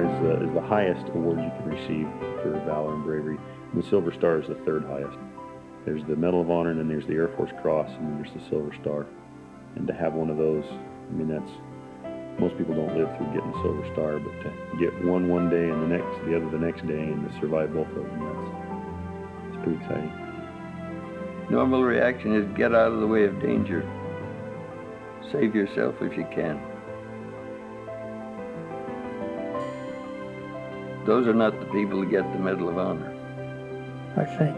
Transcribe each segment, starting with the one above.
is the highest award you can receive for valor and bravery. And the Silver Star is the third highest. There's the Medal of Honor, and then there's the Air Force Cross, and then there's the Silver Star. And to have one of those, I mean, most people don't live through getting the Silver Star, but to get one day and the other the next day, and to survive both of them, it's pretty exciting. Normal reaction is get out of the way of danger. Save yourself if you can. Those are not the people who get the Medal of Honor. I think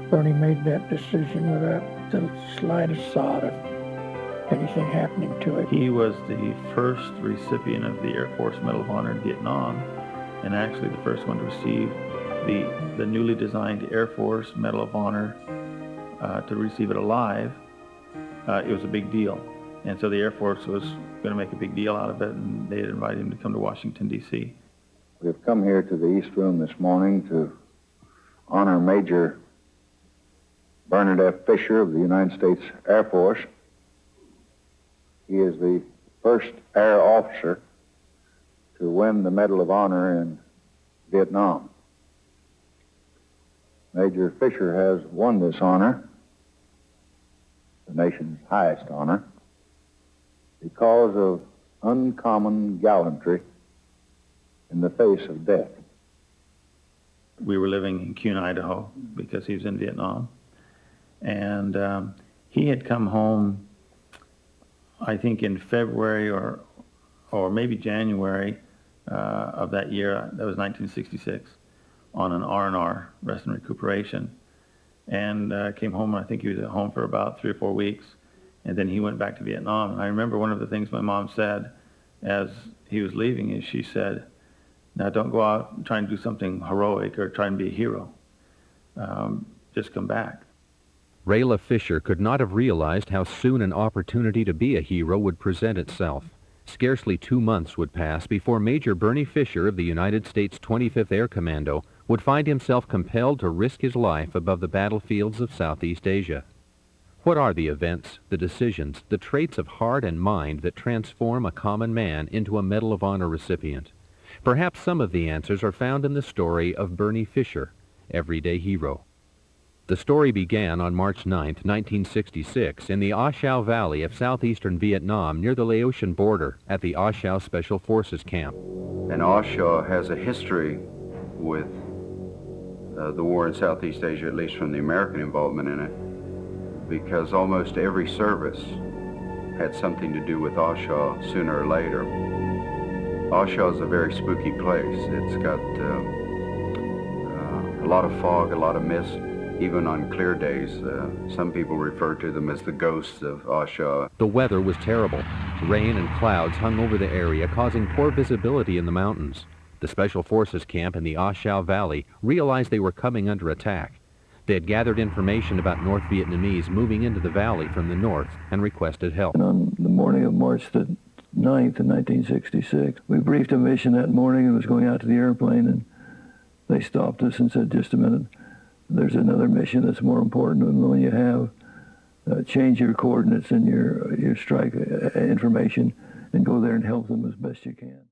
Bernie made that decision without the slightest thought of anything happening to it. He was the first recipient of the Air Force Medal of Honor in Vietnam, and actually the first one to receive the newly designed Air Force Medal of Honor. To receive it alive, it was a big deal. And so the Air Force was going to make a big deal out of it, and they had invited him to come to Washington, D.C. We've come here to the East Room this morning to honor Major Bernard F. Fisher of the United States Air Force. He is the first air officer to win the Medal of Honor in Vietnam. Major Fisher has won this honor, the nation's highest honor, because of uncommon gallantry in the face of death. We were living in Kuhn, Idaho, because he was in Vietnam. And he had come home, I think, in February or maybe January of that year. That was 1966, on an R&R, rest and recuperation. And came home, and I think he was at home for about 3 or 4 weeks. And then he went back to Vietnam. And I remember one of the things my mom said as he was leaving is she said, "Now don't go out and try and do something heroic or try and be a hero. Just come back." Rayla Fisher could not have realized how soon an opportunity to be a hero would present itself. Scarcely 2 months would pass before Major Bernie Fisher of the United States 25th Air Commando would find himself compelled to risk his life above the battlefields of Southeast Asia. What are the events, the decisions, the traits of heart and mind that transform a common man into a Medal of Honor recipient? Perhaps some of the answers are found in the story of Bernie Fisher, everyday hero. The story began on March 9, 1966, in the Ah Chau Valley of southeastern Vietnam near the Laotian border at the Ah Chau Special Forces Camp. And Ah Chau has a history with the war in Southeast Asia, at least from the American involvement in it, because almost every service had something to do with Ah Chau sooner or later. Ah Chau is a very spooky place. It's got a lot of fog, a lot of mist, even on clear days. Some people refer to them as the ghosts of Ah Chau. The weather was terrible. Rain and clouds hung over the area, causing poor visibility in the mountains. The Special Forces camp in the Ah Chau Valley realized they were coming under attack. They had gathered information about North Vietnamese moving into the valley from the north and requested help. And on the morning of March the 9th in 1966, we briefed a mission that morning and was going out to the airplane, and they stopped us and said, "Just a minute, there's another mission that's more important than the one you have. Change your coordinates and your strike information and go there and help them as best you can."